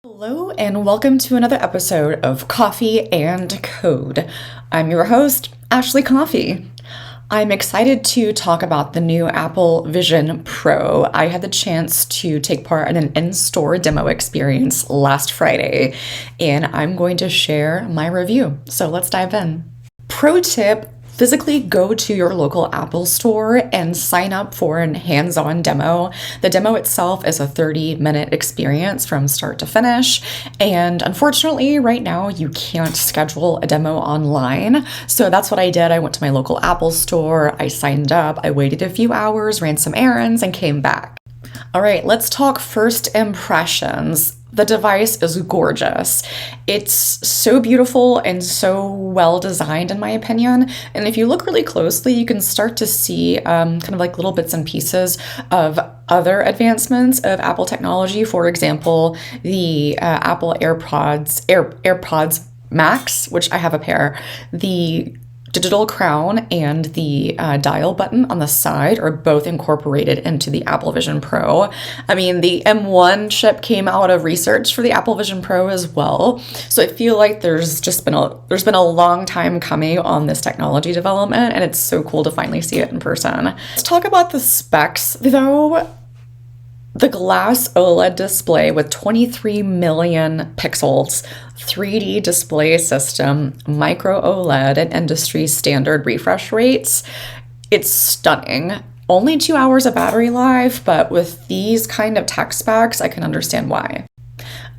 Hello and welcome to another episode of Coffee and Code. I'm your host, Ashley Coffey. I'm excited to talk about the new Apple Vision Pro. I had the chance to take part in an in-store demo experience last Friday, and I'm going to share my review. So let's dive in. Pro tip: physically go to your local Apple store and sign up for a hands-on demo. The demo itself is a 30-minute experience from start to finish. And unfortunately, right now, you can't schedule a demo online. So that's what I did. I went to my local Apple store, I signed up, I waited a few hours, ran some errands, and came back. All right, let's talk first impressions. The device is gorgeous. It's so beautiful and so well designed, in my opinion. And if you look really closely, you can start to see kind of like little bits and pieces of other advancements of Apple technology. For example, the Apple AirPods Max, which I have a pair, the digital crown and the dial button on the side are both incorporated into the Apple Vision Pro. I mean, the M1 chip came out of research for the Apple Vision Pro as well. So I feel like there's been a long time coming on this technology development, and it's so cool to finally see it in person. Let's talk about the specs, though. The glass OLED display with 23 million pixels, 3D display system, Micro OLED, and industry standard refresh rates. It's stunning. Only 2 hours of battery life, but with these kind of tech specs, I can understand why.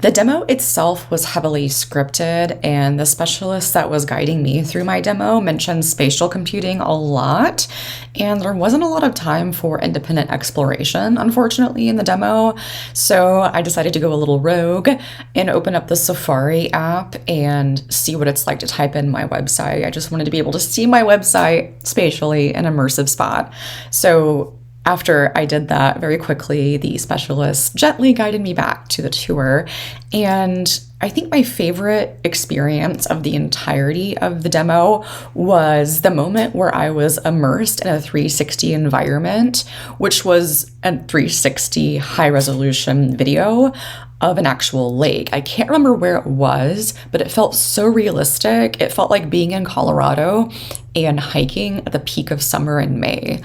The demo itself was heavily scripted, and the specialist that was guiding me through my demo mentioned spatial computing a lot, and there wasn't a lot of time for independent exploration, unfortunately, in the demo. So I decided to go a little rogue and open up the Safari app and see what it's like to type in my website. I just wanted to be able to see my website spatially in an immersive spot. So after I did that, very quickly, the specialist gently guided me back to the tour. And I think my favorite experience of the entirety of the demo was the moment where I was immersed in a 360 environment, which was a 360 high-resolution video of an actual lake. I can't remember where it was, but it felt so realistic. It felt like being in Colorado and hiking at the peak of summer in May.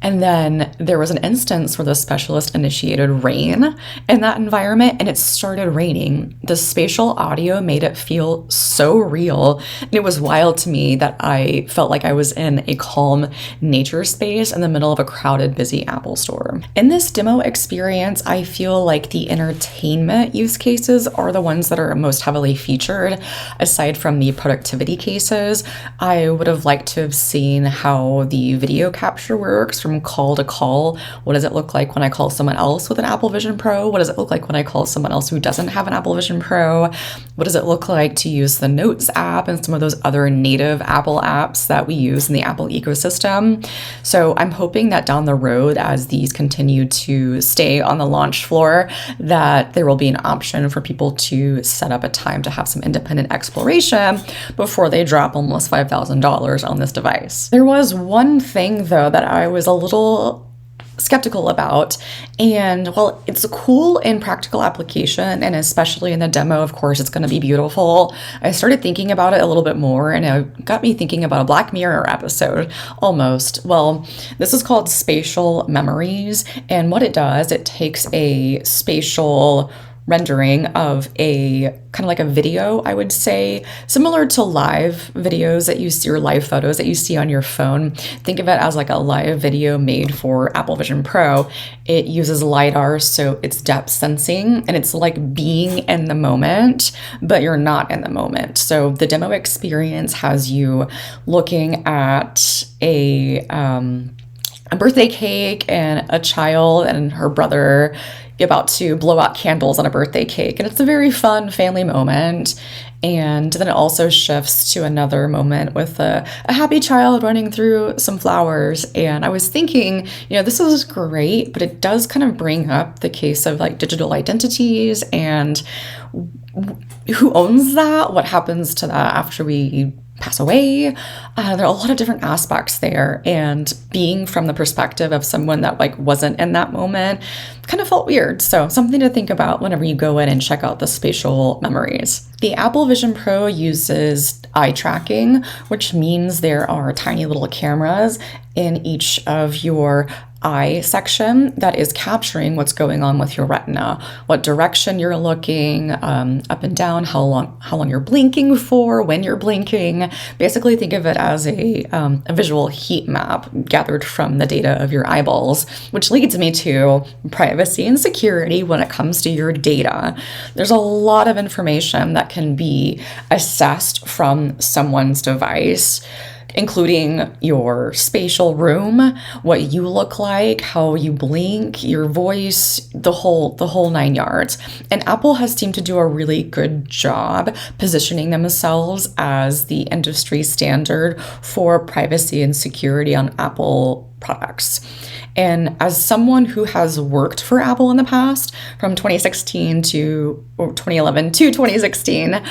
And then there was an instance where the specialist initiated rain in that environment, and it started raining. The spatial audio made it feel so real. And it was wild to me that I felt like I was in a calm nature space in the middle of a crowded, busy Apple store. In this demo experience, I feel like the entertainment use cases are the ones that are most heavily featured. Aside from the productivity cases, I would have liked to have seen how the video capture works from call to call. What does it look like when I call someone else with an Apple Vision Pro? What does it look like when I call someone else who doesn't have an Apple Vision Pro? What does it look like to use the Notes app and some of those other native Apple apps that we use in the Apple ecosystem? So I'm hoping that down the road, as these continue to stay on the launch floor, that there will be an option for people to set up a time to have some independent exploration before they drop almost $5,000 on this device. There was one thing, though, that I was a little skeptical about, and while it's a cool and practical application, and especially in the demo, of course, it's going to be beautiful, I started thinking about it a little bit more, and it got me thinking about a Black Mirror episode, almost. Well, this is called Spatial Memories, and what it does, it takes a spatial rendering of a kind of like a video, I would say, similar to live videos that you see, or live photos that you see on your phone. Think of it as like a live video made for Apple Vision Pro. It uses LiDAR, so it's depth sensing, and it's like being in the moment, but you're not in the moment. So the demo experience has you looking at a birthday cake and a child and her brother about to blow out candles on a birthday cake. And it's a very fun family moment. And then it also shifts to another moment with a happy child running through some flowers. And I was thinking, this is great, but it does kind of bring up the case of like digital identities and who owns that? What happens to that after we pass away. There are a lot of different aspects there, and being from the perspective of someone that like wasn't in that moment kind of felt weird. So something to think about whenever you go in and check out the Spatial Memories. The Apple Vision Pro uses eye tracking, which means there are tiny little cameras in each of your eye section that is capturing what's going on with your retina, what direction you're looking, up and down, how long you're blinking for, when you're blinking. Basically, think of it as a visual heat map gathered from the data of your eyeballs, which leads me to privacy and security when it comes to your data. There's a lot of information that can be assessed from someone's device, including your spatial room, what you look like, how you blink, your voice, the whole 9 yards. And Apple has seemed to do a really good job positioning themselves as the industry standard for privacy and security on Apple products. And as someone who has worked for Apple in the past, from 2016 to 2011 to 2016,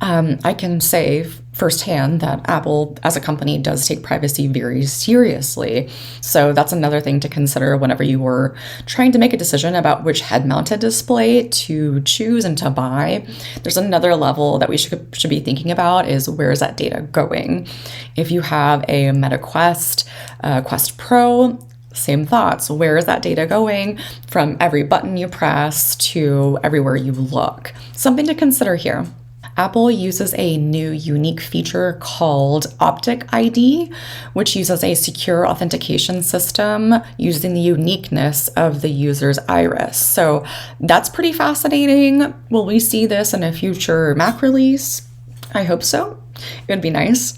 I can say firsthand that Apple as a company does take privacy very seriously. So that's another thing to consider whenever you were trying to make a decision about which head-mounted display to choose and to buy. There's another level that we should be thinking about is, where is that data going? If you have a Meta Quest, Quest Pro, same thoughts. Where is that data going from every button you press to everywhere you look? Something to consider here. Apple uses a new unique feature called Optic ID, which uses a secure authentication system using the uniqueness of the user's iris. So that's pretty fascinating. Will we see this in a future Mac release? I hope so. It would be nice.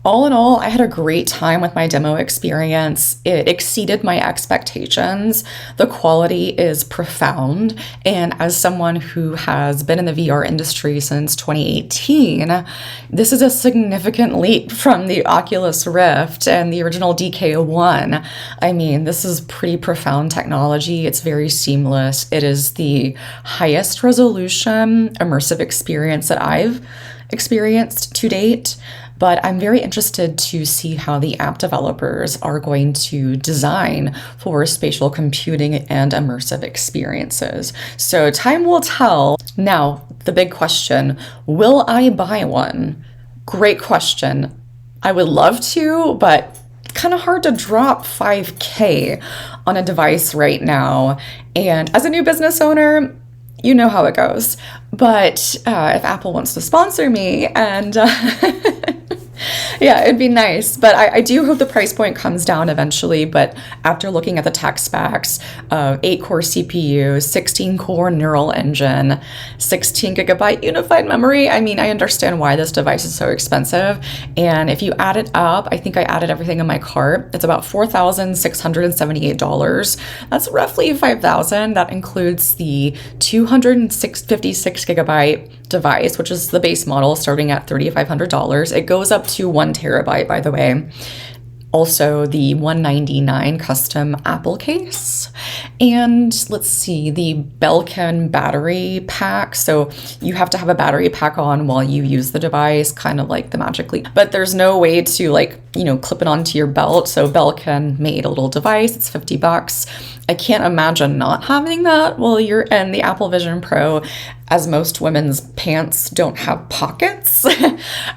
All in all, I had a great time with my demo experience. It exceeded my expectations. The quality is profound. And as someone who has been in the VR industry since 2018, this is a significant leap from the Oculus Rift and the original DK1. I mean, this is pretty profound technology. It's very seamless. It is the highest resolution immersive experience that I've experienced to date. But I'm very interested to see how the app developers are going to design for spatial computing and immersive experiences. So time will tell. Now, the big question, will I buy one? Great question. I would love to, but kind of hard to drop $5,000 on a device right now. And as a new business owner, you know how it goes. But if Apple wants to sponsor me and yeah, it'd be nice. But I do hope the price point comes down eventually. But after looking at the tech specs, 8-core CPU, 16-core neural engine, 16 gigabyte unified memory, I mean, I understand why this device is so expensive. And if you add it up, I think I added everything in my cart. It's about $4,678. That's roughly $5,000. That includes the 256 gigabyte device, which is the base model starting at $3,500. It goes up to 1 terabyte, by the way. Also, the $199 custom Apple case. And let's see, the Belkin battery pack. So you have to have a battery pack on while you use the device, kind of like the Magic Leap. But there's no way to clip it onto your belt. So Belkin made a little device. It's $50. I can't imagine not having that while you're in the Apple Vision Pro, as most women's pants don't have pockets.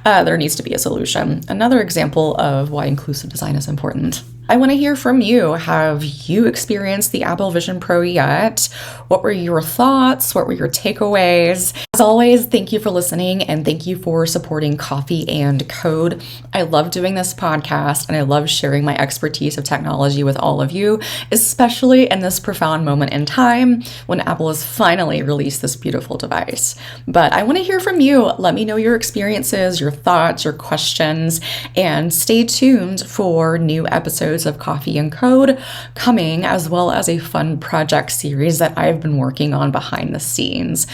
There needs to be a solution. Another example of why inclusive design is important. I want to hear from you. Have you experienced the Apple Vision Pro yet? What were your thoughts? What were your takeaways? As always, thank you for listening and thank you for supporting Coffey Code. I love doing this podcast and I love sharing my expertise of technology with all of you, especially in this profound moment in time when Apple has finally released this beautiful device. But I want to hear from you. Let me know your experiences, your thoughts, your questions, and stay tuned for new episodes of Coffey Code coming, as well as a fun project series that I've been working on behind the scenes.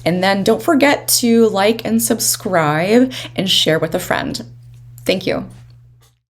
And then don't forget to like and subscribe and share with a friend. Thank you.